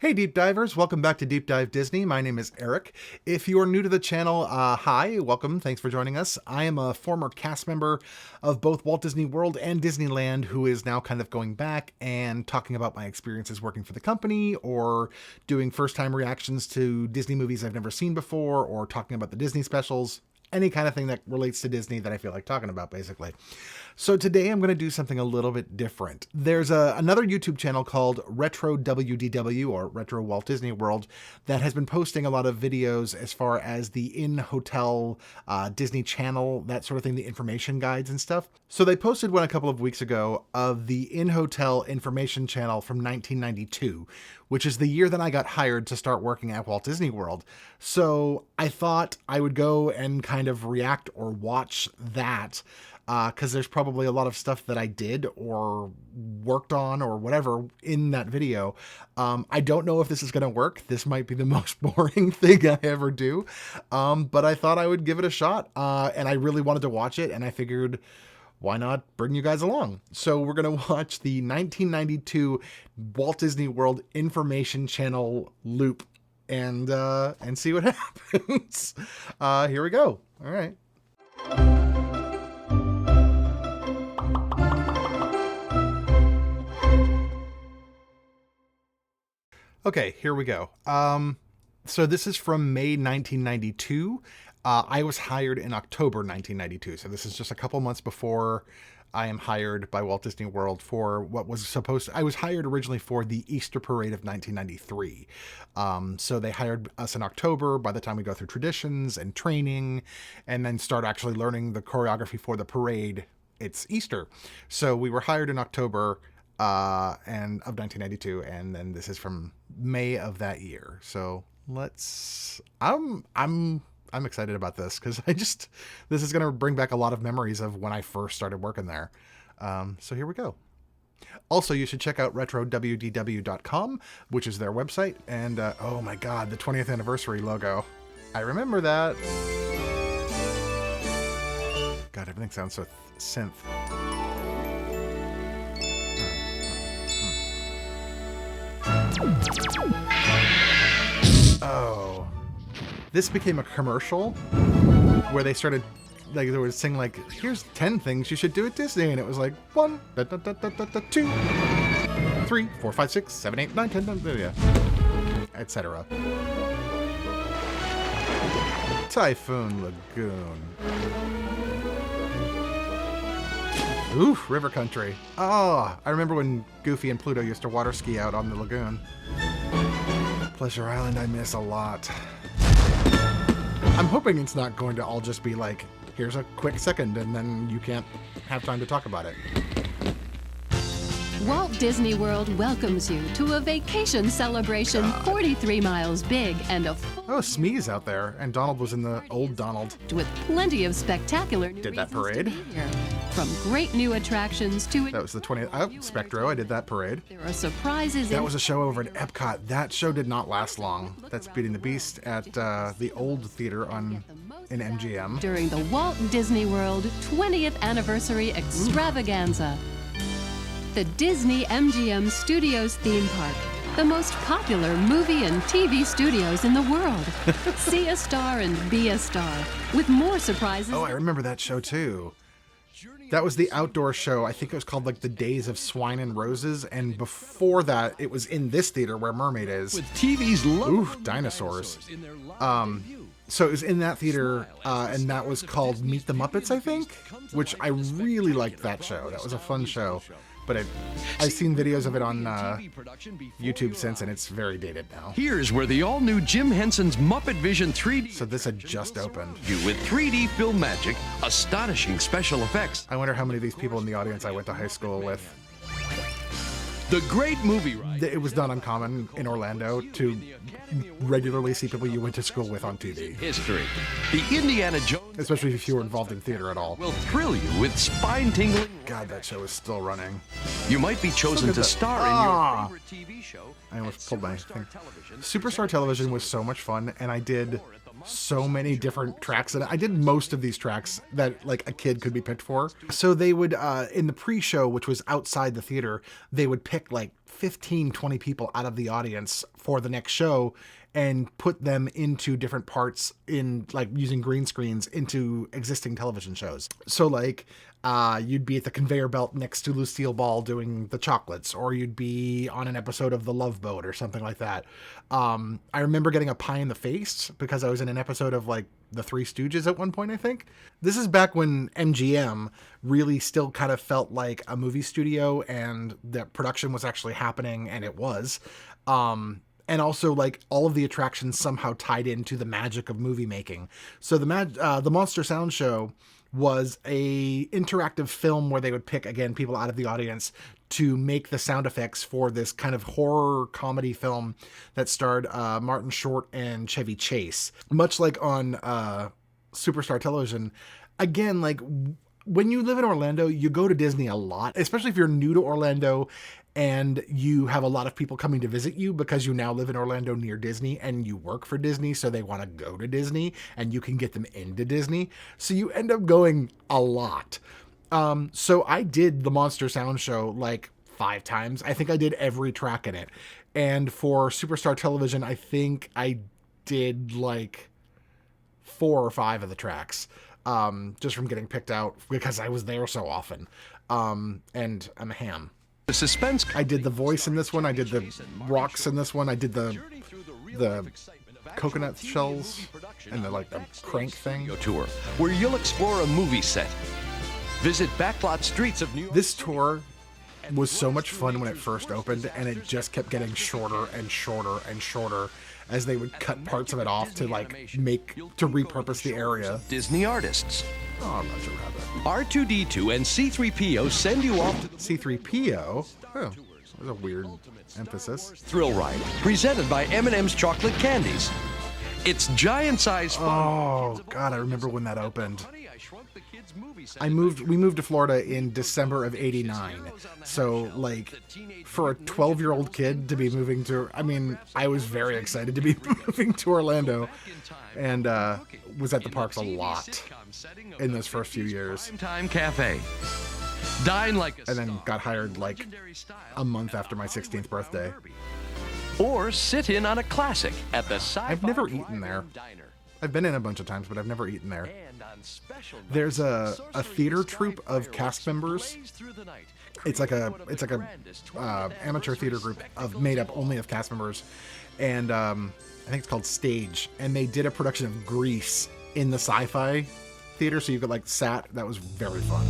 Hey Deep Divers, welcome back to Deep Dive Disney. My name is Eric. If you are new to the channel, hi, welcome, thanks for joining us. I am a former cast member of both Walt Disney World and Disneyland who is now kind of going back and talking about my experiences working for the company or doing first-time reactions to Disney movies I've never seen before or talking about the Disney specials. Any kind of thing that relates to Disney that I feel like talking about, basically. So today I'm going to do something a little bit different. There's another YouTube channel called Retro WDW, or Retro Walt Disney World, that has been posting a lot of videos as far as the in-hotel Disney Channel, that sort of thing, the information guides and stuff. So they posted one a couple of weeks ago of the in-hotel information channel from 1992, which is the year that I got hired to start working at Walt Disney World. So I thought I would go and kind of react or watch that because there's probably a lot of stuff that I did or worked on or whatever in that video. I don't know if this is going to work. This might be the most boring thing I ever do, but I thought I would give it a shot, and I really wanted to watch it, and I figured, why not bring you guys along? So we're going to watch the 1992 Walt Disney World Information Channel loop and see what happens. Here we go. All right. Okay, here we go. So this is from May 1992. I was hired in October 1992, so this is just a couple months before I am hired by Walt Disney World for what was supposed to... I was hired originally for the Easter Parade of 1993. So they hired us in October. By the time we go through traditions and training and then start actually learning the choreography for the parade, it's Easter. So we were hired in October and of 1992, and then this is from May of that year. So let's... I'm excited about this because this is going to bring back a lot of memories of when I first started working there. So here we go. Also, you should check out retrowdw.com, which is their website. And oh my God, the 20th anniversary logo. I remember that. God, everything sounds so synth. Oh. This became a commercial where they started, like, they would sing, like, here's 10 things you should do at Disney. And it was like 1, 2, 3, 4, 5, 6, 7, 8, 9, 10, yeah, etc. Typhoon Lagoon. Ooh, river country. Oh, I remember when Goofy and Pluto used to water ski out on the lagoon. Pleasure Island I miss a lot. I'm hoping it's not going to all just be like, here's a quick second and then you can't have time to talk about it. Walt Disney World welcomes you to a vacation celebration 43 miles big and a full... Oh, Smee's out there, and Donald was in the old Donald. With plenty of spectacular new Did that reasons to parade? be here. From great new attractions to... That was the 20th... Oh, Spectro, I did that parade. There are surprises That in... was a show over at EPCOT. That show did not last long. That's Beauty and the Beast at the old theater in MGM. During the Walt Disney World 20th Anniversary Extravaganza. The DISNEY-MGM Studios theme park. The most popular movie and TV studios in the world. See a star and be a star. With more surprises... Oh, I remember that show too. That was the outdoor show. I think it was called like The Days of Swine and Roses. And before that, it was in this theater where Mermaid is. With TV's Ooh, dinosaurs. So it was in that theater, and that was called Meet the Muppets, I think, which I really liked that show. That was a fun show. But I've seen videos of it on YouTube since, and it's very dated now. Here's where the all-new Jim Henson's Muppet Vision 3D... So this had just opened. With 3D film magic, astonishing special effects. I wonder how many of these people in the audience I went to high school with. The great movie ride. It was not uncommon in Orlando to regularly see people you went to school with on TV. History. The Indiana Jones... Especially if you were involved in theater at all. ...will thrill you with spine-tingling... God, that show is still running. You might be chosen to star in your favorite TV show. I almost pulled my thing. Superstar Television was so much fun, and I did so many different tracks, and I did most of these tracks that like a kid could be picked for. So they would in the pre-show, which was outside the theater, they would pick like 15, 20 people out of the audience for the next show and put them into different parts in like using green screens into existing television shows. So like you'd be at the conveyor belt next to Lucille Ball doing the chocolates, or you'd be on an episode of The Love Boat or something like that. I remember getting a pie in the face because I was in an episode of like The Three Stooges at one point, I think. This is back when MGM really still kind of felt like a movie studio and the production was actually happening, and it was. And also, like, all of the attractions somehow tied into the magic of movie making. So the Monster Sound Show was a interactive film where they would pick, again, people out of the audience to make the sound effects for this kind of horror comedy film that starred Martin Short and Chevy Chase. Much like on Superstar Television, again, like, when you live in Orlando, you go to Disney a lot, especially if you're new to Orlando and you have a lot of people coming to visit you because you now live in Orlando near Disney and you work for Disney, so they want to go to Disney and you can get them into Disney. So you end up going a lot. So I did the Monster Sound Show like 5 times. I think I did every track in it. And for Superstar Television, I think I did like 4 or 5 of the tracks. Just from getting picked out because I was there so often. And I'm a ham. The suspense. I did the voice in this one. I did the rocks in this one. I did the coconut shells and the crank thing. Tour, where you'll explore a movie set. Visit backlot streets of New York. This tour was so much fun when it first opened, and it just kept getting shorter and shorter and shorter as they would cut parts of it off to repurpose the area. Disney artists. Oh, Roger Rabbit. R2-D2 and C-3PO send you off to the C-3PO? Oh, there's a weird emphasis. Thrill Ride, presented by M&M's Chocolate Candies. It's giant-sized fun. Oh, God, I remember when that opened. We moved to Florida in December of '89. So, like, for a 12-year-old kid to be moving to, I mean, I was very excited to be moving to Orlando, and was at the parks a lot in those first few years. Time Cafe. Dine like a and then got hired like a month after my 16th birthday. Or sit in on a classic at the Sci-Fi I've never eaten there. Diner. I've been in a bunch of times, but I've never eaten there. There's a theater troupe of cast members. It's like a amateur theater group made up only of cast members, and I think it's called Stage. And they did a production of Grease in the Sci-Fi theater, so you could that was very fun.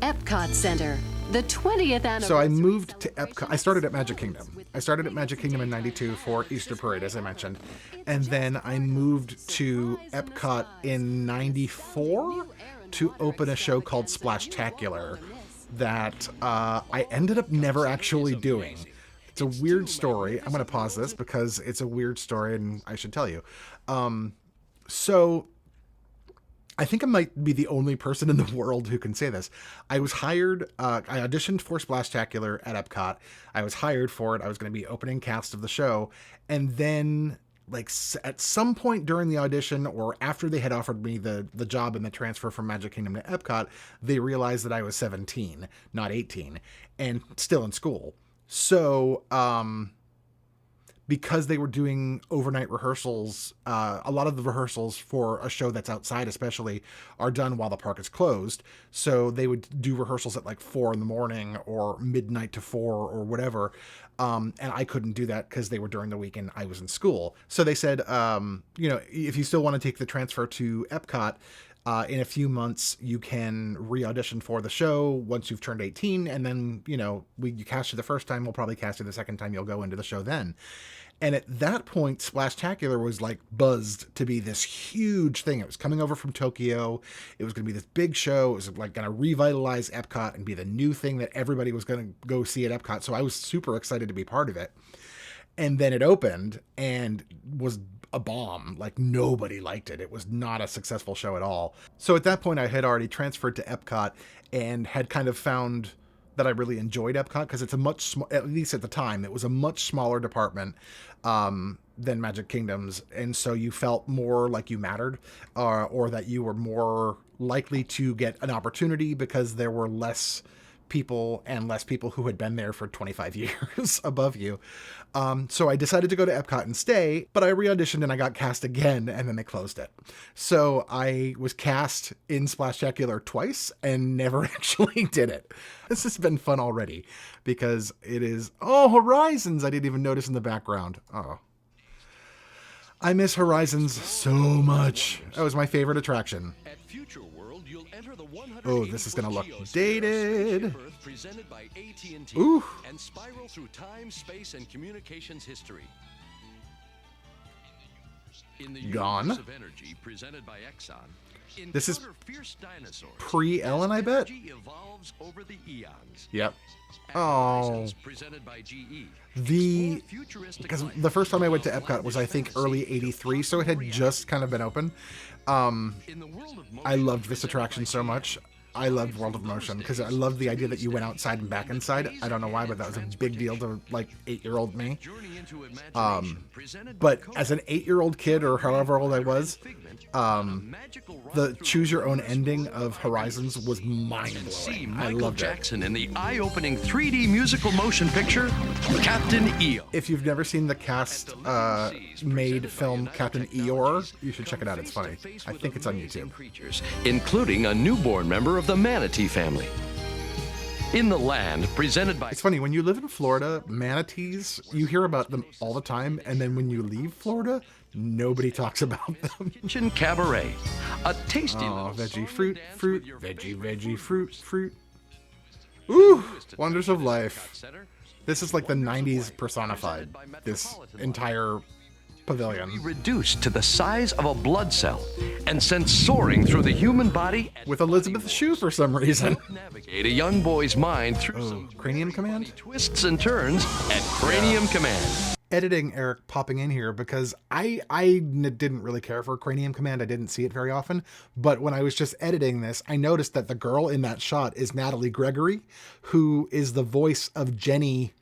EPCOT Center, the 20th anniversary. So I moved to EPCOT. I started at Magic Kingdom. I started at Magic Kingdom in '92 for Easter Parade, as I mentioned. And then I moved to EPCOT in '94 to open a show called Splashtacular that I ended up never actually doing. It's a weird story. I'm going to pause this because it's a weird story and I should tell you. So I think I might be the only person in the world who can say this. I was hired, I auditioned for Splashtacular at Epcot. I was hired for it. I was going to be opening cast of the show. And then, at some point during the audition or after they had offered me the job and the transfer from Magic Kingdom to Epcot, they realized that I was 17, not 18, and still in school. So, because they were doing overnight rehearsals, a lot of the rehearsals for a show that's outside especially are done while the park is closed. So they would do rehearsals at 4 a.m. or midnight to 4 or whatever. And I couldn't do that because they were during the week and I was in school. So they said, if you still want to take the transfer to Epcot, in a few months, you can re-audition for the show once you've turned 18. And then, you cast you the first time, we'll probably cast you the second time, you'll go into the show then. And at that point, Splashtacular was buzzed to be this huge thing. It was coming over from Tokyo. It was going to be this big show. It was going to revitalize Epcot and be the new thing that everybody was going to go see at Epcot. So I was super excited to be part of it. And then it opened and was a bomb. Nobody liked it. It was not a successful show at all. So at that point, I had already transferred to Epcot and had kind of found that I really enjoyed Epcot because it's at least at the time, it was a much smaller department than Magic Kingdom's. And so you felt more like you mattered or that you were more likely to get an opportunity because there were less people and less people who had been there for 25 years above you. So I decided to go to Epcot and stay, but I re-auditioned and I got cast again, and then they closed it. So I was cast in Splashtacular twice and never actually did it. This has been fun already because it is, oh, Horizons. I didn't even notice in the background. Oh, I miss Horizons so much. That was my favorite attraction. Oh, this is going to look dated. Ooh. And spiral through time, space, and communications history. In the Gone. Universe of Energy presented by Exxon, this is fierce dinosaurs pre-Ellen, I bet. Evolves over the eons. Yep. Oh. Presented by GE. Because the first time I went to Epcot was, I think, early '83, so it had just kind of been open. I loved this attraction so much. I loved World of Motion because I loved the idea that you went outside and back inside. I don't know why, but that was a big deal to like 8-year-old me. But as an 8-year-old kid or however old I was, the choose your own ending of Horizons was mind-blowing. I loved it. Jackson in the eye-opening 3D musical motion picture Captain EO. If you've never seen the cast made film Captain Eeyore, you should check it out. It's funny. I think it's on YouTube. Including a newborn member of the manatee family. In the Land, presented by... It's funny, when you live in Florida, manatees, you hear about them all the time, and then when you leave Florida, nobody talks about them. Kitchen Cabaret, a tasty veggie fruit, veggie fruit. Ooh, wonders of life. This is like the 90s personified, this entire pavilion. Reduced to the size of a blood cell and sent soaring through the human body with Elizabeth Shue for some reason. Navigate a young boy's mind through some Cranium Command twists and turns at Cranium Command. Editing Eric popping in here because I didn't really care for Cranium Command. I didn't see it very often, but when I was just editing this, I noticed that the girl in that shot is Natalie Gregory, who is the voice of Jenny,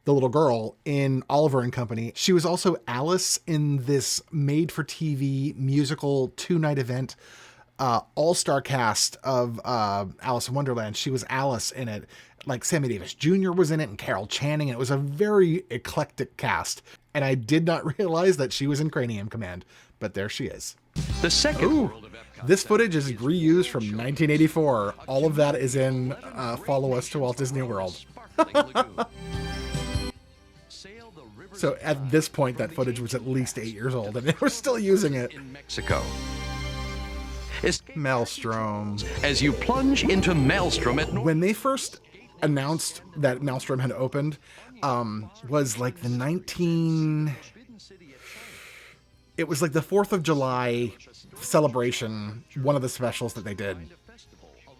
the little girl in Oliver and Company. She was also Alice in this made-for-TV musical 2-night event, all-star cast of Alice in Wonderland. She was Alice in it. Like Sammy Davis Jr. was in it and Carol Channing. And it was a very eclectic cast. And I did not realize that she was in Cranium Command, but there she is. The second world of Epcot. This footage is reused from 1984. All of that is in Follow Us to Walt Disney World. So at this point, that footage was at least 8 years old, and they were still using it. In Mexico. Maelstrom. As you plunge into Maelstrom at when they first announced that Maelstrom had opened, was like the it was like the 4th of July celebration, one of the specials that they did.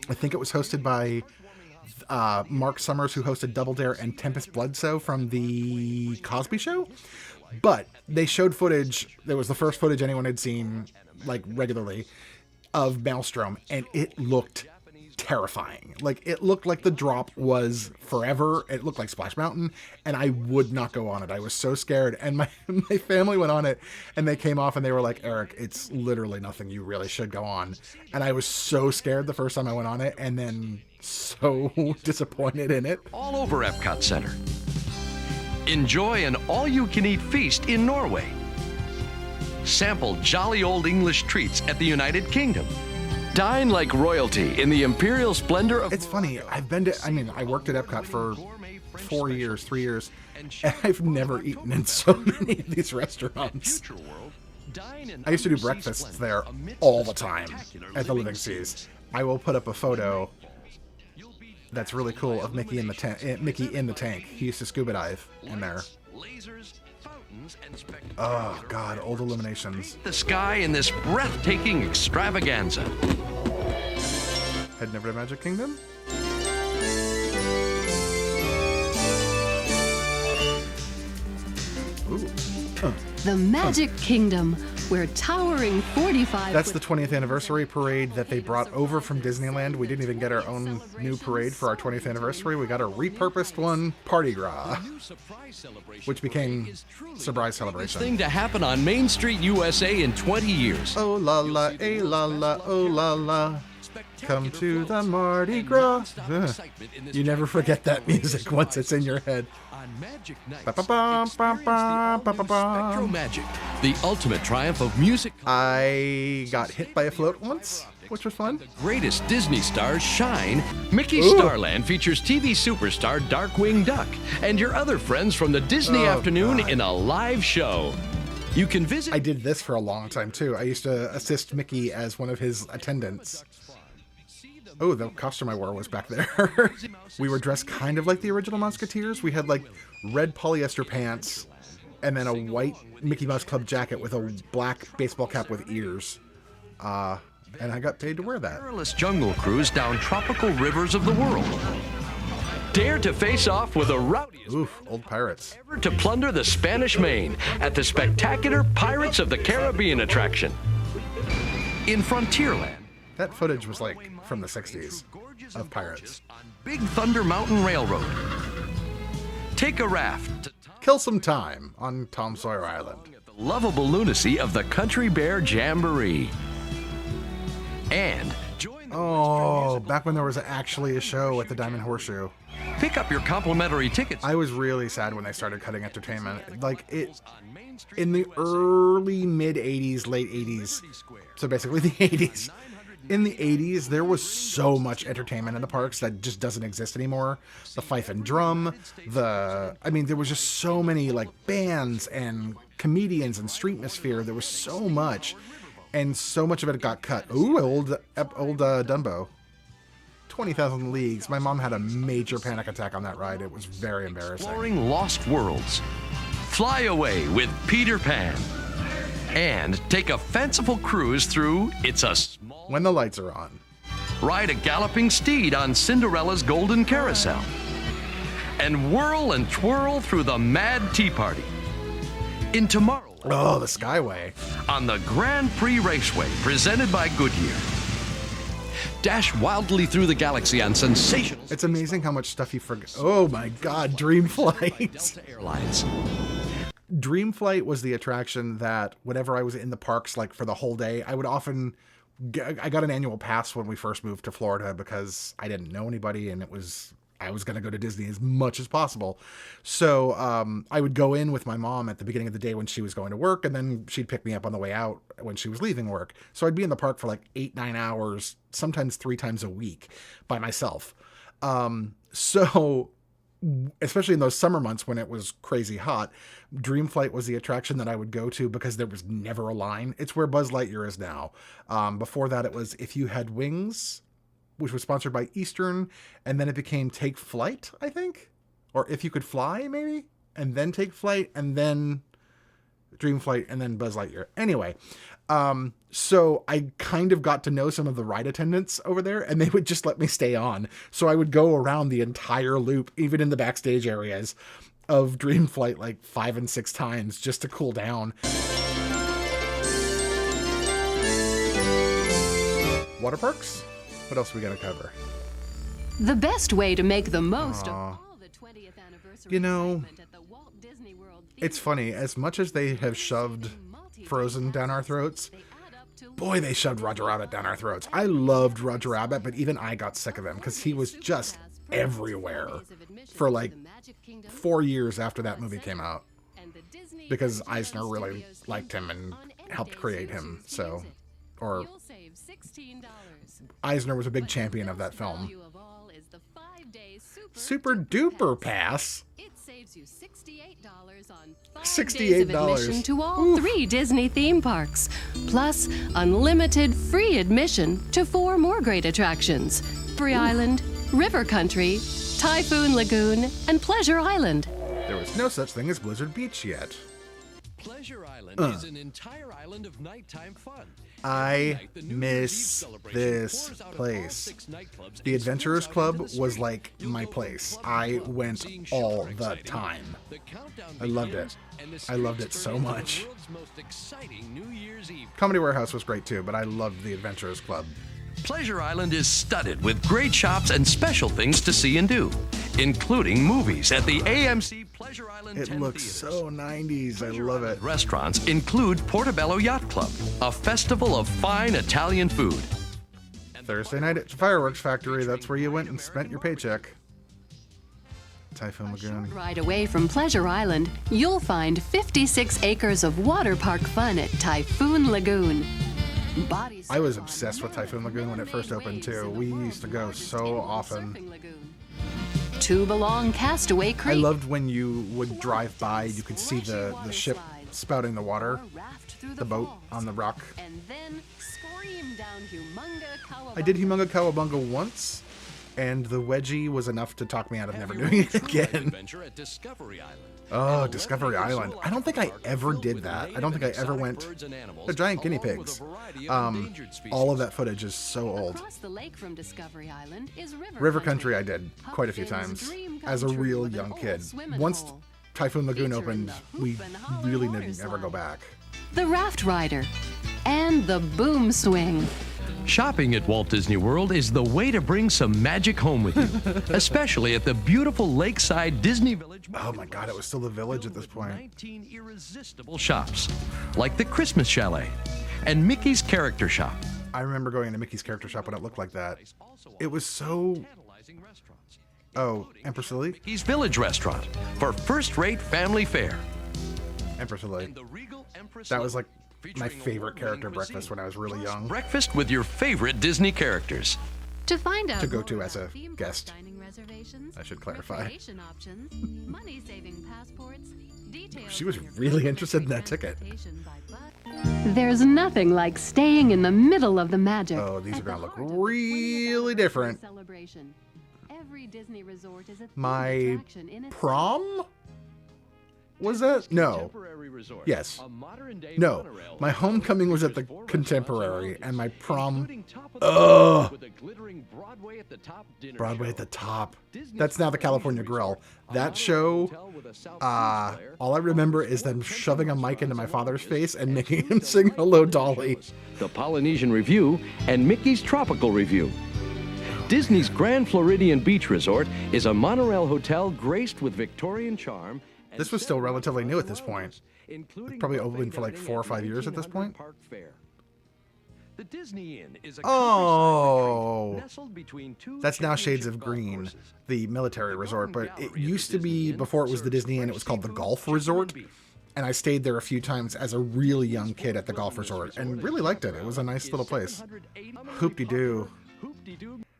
I think it was hosted by Mark Summers, who hosted Double Dare, and Tempest Bledsoe from the Cosby Show. But they showed footage. That was the first footage anyone had seen, like, regularly, of Maelstrom, and it looked terrifying. Like, it looked like the drop was forever. It looked like Splash Mountain, and I would not go on it. I was so scared, and my family went on it, and they came off, and they were like, Eric, it's literally nothing. You really should go on. And I was so scared the first time I went on it, and then so disappointed in it. All over Epcot Center. Enjoy an all-you-can-eat feast in Norway. Sample jolly old English treats at the United Kingdom. Dine like royalty in the imperial splendor of... It's funny, I've been to... I mean, I worked at Epcot for 3 years, and I've never eaten in so many of these restaurants. I used to do breakfasts there all the time at the Living Seas. I will put up a photo that's really cool of Mickey in the tank. He used to scuba dive in there. Oh God, old Illuminations. The sky in this breathtaking extravaganza. Head never to Magic Kingdom? Ooh. The Magic Kingdom, where towering 45... That's the 20th anniversary parade that they brought over from Disneyland. We didn't even get our own new parade for our 20th anniversary. We got a repurposed one, Party Gras, which became Surprise Celebration. Thing to happen on Main Street, USA in 20 years. Oh la la, eh la la, oh la la. Come to the Mardi Gras. You never forget that music once it's in your head. Spectro Magic, the ultimate triumph of music. I got hit by a float once, which was fun. The greatest Disney stars shine. Mickey's Starland features TV superstar Darkwing Duck and your other friends from the Disney afternoon in a live show. You can visit. I did this for a long time too. I used to assist Mickey as one of his attendants. Oh, the costume I wore was back there. We were dressed kind of like the original Musketeers. We had like red polyester pants and then a white Mickey Mouse Club jacket with a black baseball cap with ears. And I got paid to wear that. Perilous jungle cruise down tropical rivers of the world. Dare to face off with the rowdiest old pirates. ever to plunder the Spanish Main at the spectacular Pirates of the Caribbean attraction. In Frontierland, That footage was like from the 60s of pirates. on Big Thunder Mountain Railroad. Take a raft to Kill some time on Tom Sawyer Island. the lovable lunacy of the Country Bear Jamboree. And join the Oh, back when there was actually a show at the Diamond Horseshoe. pick up your complimentary tickets. I was really sad when they started cutting entertainment. Like it in the early mid 80s, late 80s. So basically the 80s. In the 80s, there was so much entertainment in the parks that just doesn't exist anymore. The fife and drum, there was just so many like bands and comedians and streetmosphere. There was so much, and so much of it got cut. Ooh, old Dumbo. 20,000 Leagues. My mom had a major panic attack on that ride. It was very embarrassing. Exploring lost worlds. Fly away with Peter Pan. And take a fanciful cruise through It's a Small. When the lights are on. Ride a galloping steed on Cinderella's Golden Carousel. And whirl and twirl through the Mad Tea Party. In Tomorrowland. Oh, the Skyway. On the Grand Prix Raceway presented by Goodyear. Dash wildly through the galaxy on sensational. It's amazing how much stuff you forget. Oh my God, Dream Flight. Delta Airlines. Dream Flight was the attraction that whenever I was in the parks, like for the whole day, I would often. I got an annual pass when we first moved to Florida because I didn't know anybody, and I was going to go to Disney as much as possible. So I would go in with my mom at the beginning of the day when she was going to work, and then she'd pick me up on the way out when she was leaving work. So I'd be in the park for like 8-9 hours, sometimes 3 times a week by myself. So especially in those summer months when it was crazy hot, Dream Flight was the attraction that I would go to because there was never a line. It's where Buzz Lightyear is now. Before that, it was If You Had Wings, which was sponsored by Eastern, and then it became Take Flight, I think, or If You Could Fly, maybe, and then Take Flight, and then Dream Flight, and then Buzz Lightyear. Anyway, so I kind of got to know some of the ride attendants over there, and they would just let me stay on. So I would go around the entire loop, even in the backstage areas of Dream Flight, like 5 and 6 times just to cool down. Water parks? What else we got to cover? The best way to make the most of all the 20th anniversary You know, excitement at the Walt Disney World It's funny, as much as they have shoved Frozen down our throats, boy, they shoved Roger Rabbit down our throats. I loved Roger Rabbit, but even I got sick of him because he was just everywhere for like 4 years after that movie came out. Because Eisner really liked him and helped create him, so... Or Eisner was a big champion of that film. Super Duper Pass? It saves you $68 on 5 $68. days of admission to all 3 Disney theme parks, plus unlimited free admission to 4 more great attractions: Free Island, River Country, Typhoon Lagoon, and Pleasure Island. There was no such thing as Blizzard Beach yet. Pleasure Island is an entire island of nighttime fun. I miss this place. The Adventurers Club was like my place. I went all the time. I loved it. I loved it so much. Comedy Warehouse was great too, but I loved the Adventurers Club. Pleasure Island is studded with great shops and special things to see and do, including movies at the AMC Pleasure Island 10 It looks Theaters. so 90s. I love it. Restaurants include Portobello Yacht Club, a festival of fine Italian food. Thursday night at Fireworks Factory. That's where you went and spent your paycheck. Typhoon Lagoon. Right away from Pleasure Island, you'll find 56 acres of water park fun at Typhoon Lagoon. I was obsessed with Typhoon Lagoon when it first opened too. We used to go so often. Tube-along Castaway Creek. I loved when you would drive by, you could see the ship spouting the water, the boat on the rock. And then scream down I did Humunga Cowabunga once, and the wedgie was enough to talk me out of never doing it again. Oh, Discovery Island. I don't think I ever did that. I don't think I ever went. They're giant guinea pigs. All of that footage is so old. Across the lake from Discovery Island is River Country I did quite a few times as a real young kid. Once Typhoon Lagoon opened, we really didn't ever go back. The Raft Rider and the Boom Swing. Shopping at Walt Disney World is the way to bring some magic home with you, especially at the beautiful lakeside Disney Village. Oh my God, it was still the Village at this point. 19 irresistible shops, like the Christmas Chalet and Mickey's Character Shop. I remember going into Mickey's Character Shop when it looked like that. It was so... Oh, Empress Lily? Mickey's Village Restaurant for first-rate family fare. Empress Lily. That was like my favorite character breakfast when I was really young. Breakfast with your favorite Disney characters. To find out To go to more as a about theme guest. park dining reservations, I should clarify. recreation options, money-saving passports, details She was on your really favorite interested in public that ticket. transportation by bus. There's nothing like staying in the middle of the magic. Oh, these at are gonna the look heart of the 20th really anniversary different. celebration. Every Disney resort is a themed My attraction in itself. prom? Was that? No. Yes. No. My homecoming was at the Contemporary, and my prom... Ugh! Broadway at the top. That's now the California Grill. That show, all I remember is them shoving a mic into my father's face and making him sing Hello, Dolly. The Polynesian Review and Mickey's Tropical Review. Disney's Grand Floridian Beach Resort is a monorail hotel graced with Victorian charm. This was still relatively new at this point. It's probably open for like 4 or 5 years at this point. The Disney Inn is a Oh, nestled between two that's now Shades championship of golf Green, courses. the military resort, but it used to be, before it was the Disney Inn, it was called the Golf Resort, and I stayed there a few times as a really young kid at the Golf Resort, and really liked it. It was a nice little place. Hoop-de-doo.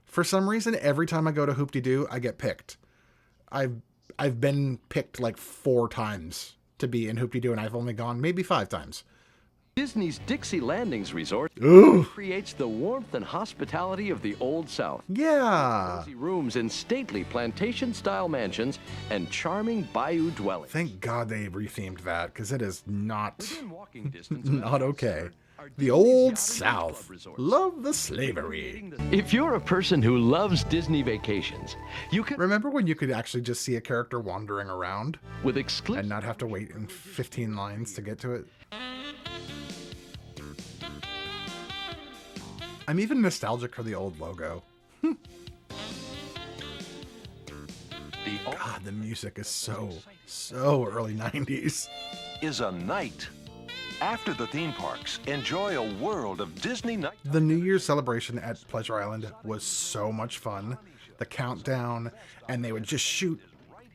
For some reason, every time I go to Hoop-de-doo, I get picked. I've been picked like 4 times to be in Hoop-de-doo, and I've only gone maybe 5 times. Disney's Dixie Landings Resort Ooh. creates the warmth and hospitality of the Old South. Yeah. Cozy rooms in stately plantation-style mansions and charming bayou dwellings. Thank God they rethemed that, because it is not Within walking distance of not Alphabet okay. Resort are The Disney's Old Yacht South. Club resorts. Love the slavery. If you're a person who loves Disney vacations, you can Remember when you could actually just see a character wandering around with and exclusive not have to wait in 15 lines to get to it? I'm even nostalgic for the old logo. God, the music is so early 90s. Is a night. After the theme parks, enjoy a world of Disney night. The New Year's celebration at Pleasure Island was so much fun. The countdown, and they would just shoot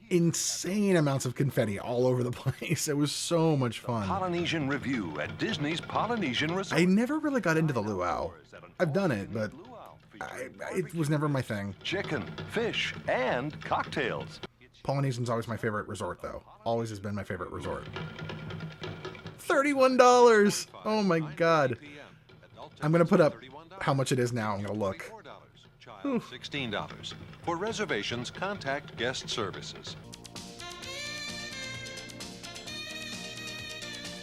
insane amounts of confetti all over the place. It was so much fun. Polynesian Review at Disney's Polynesian Resort. I never really got into the luau. I've done it, but it was never my thing. Chicken, fish, and cocktails. Polynesian's always my favorite resort, though. Always has been my favorite resort. $31! Oh my God. I'm going to put up how much it is now. I'm going to look. Child, $16. For reservations, contact guest services.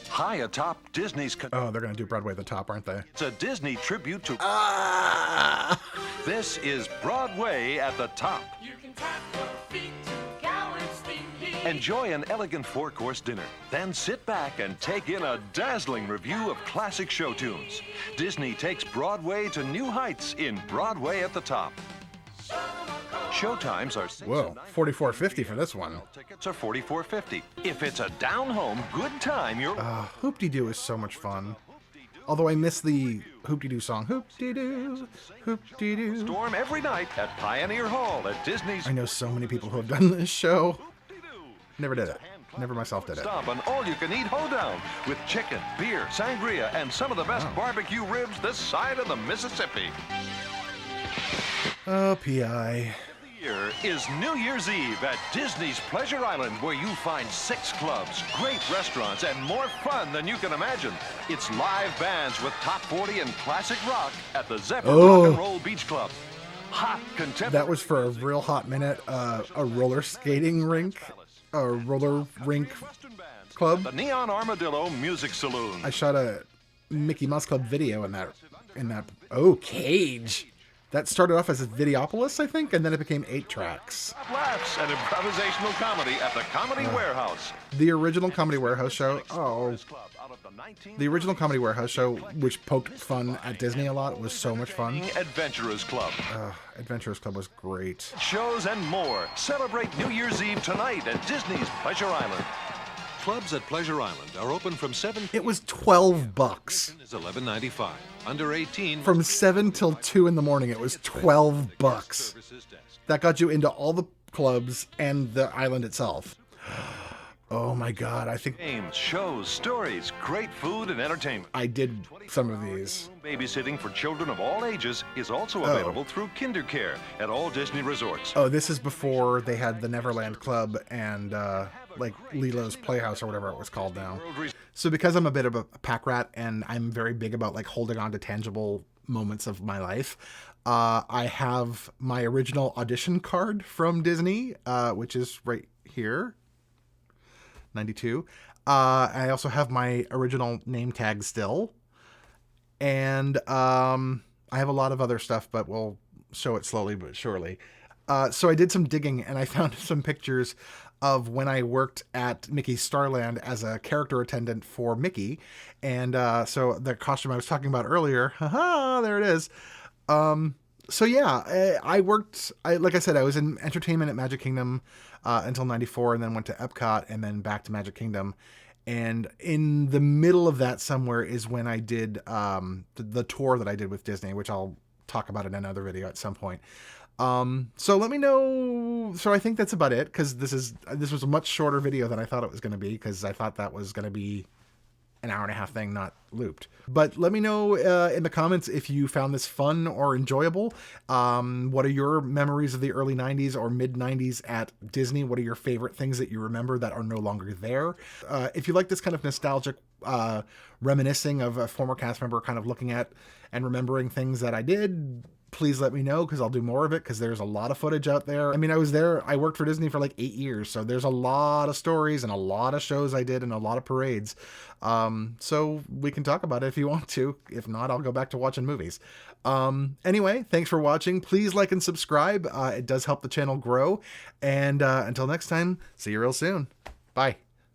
High atop Disney's... Oh, they're going to do Broadway at the top, aren't they? It's a Disney tribute to... Ah! This is Broadway at the top. You can tap your feet to Gowan's theme heat. Enjoy an elegant 4-course dinner, then sit back and take in a dazzling review of classic show tunes. Disney takes Broadway to new heights in Broadway at the Top. Showtimes are Whoa, $44.50 for this one. tickets are $44.50. If it's a down-home good time, you're Hoop-de-doo is so much fun. Although I miss the hoop-de-doo song. Hoop-de-doo, hoop-de-doo. Storm every night at Pioneer Hall at Disney's. I know so many people who have done this show. Never did it. Never myself did it. Stop an all-you-can-eat hoedown with chicken, beer, sangria, and some of the best barbecue ribs this side of the Mississippi. Oh, P.I. Here is New Year's Eve at Disney's Pleasure Island, where you find 6 clubs, great restaurants, and more fun than you can imagine. It's live bands with top 40 and classic rock at the Zephyr Rock and Roll Beach Club. Hot contemporary. That was for a real hot minute. A roller skating rink. A roller rink club. The Neon Armadillo Music Saloon. I shot a Mickey Mouse Club video in that. Oh, Cage. That started off as a Videopolis, I think, and then it became 8 tracks. Laughs and improvisational comedy at the Comedy Warehouse. The original Comedy Warehouse show. Oh. The original Comedy Warehouse show, which poked fun at Disney a lot, was so much fun. Adventurers Club. Adventurers Club was great. Shows and more. Celebrate New Year's Eve tonight at Disney's Pleasure Island. Clubs at Pleasure Island are open from 7. It was $12. Is $11.95. Under 18. From 7 till 2 in the morning, it was $12. That got you into all the clubs and the island itself. Oh my God, I think Games, shows, stories, great food and entertainment. I did some of these. Babysitting for children of all ages is also available through KinderCare at all Disney resorts. Oh, this is before they had the Neverland Club and like Lilo's Playhouse or whatever it was called now. So because I'm a bit of a pack rat and I'm very big about like holding on to tangible moments of my life, I have my original audition card from Disney, which is right here. 92. I also have my original name tag still. And I have a lot of other stuff, but we'll show it slowly but surely. So I did some digging and I found some pictures of when I worked at Mickey's Starland as a character attendant for Mickey. And so the costume I was talking about earlier, haha, there it is. So yeah, I worked, like I said, I was in entertainment at Magic Kingdom until 94 and then went to EPCOT and then back to Magic Kingdom. And in the middle of that somewhere is when I did the tour that I did with Disney, which I'll talk about in another video at some point. So let me know. So I think that's about it, because this was a much shorter video than I thought it was going to be, because I thought that was going to be an hour-and-a-half thing, not looped. But let me know in the comments if you found this fun or enjoyable. What are your memories of the early 90s or mid-90s at Disney? What are your favorite things that you remember that are no longer there? If you like this kind of nostalgic reminiscing of a former cast member, kind of looking at and remembering things that I did, please let me know, because I'll do more of it, because there's a lot of footage out there. I mean, I worked for Disney for like 8 years, so there's a lot of stories and a lot of shows I did and a lot of parades. So we can talk about it if you want to. If not, I'll go back to watching movies. Anyway, thanks for watching. Please like and subscribe. It does help the channel grow. And until next time, see you real soon. Bye.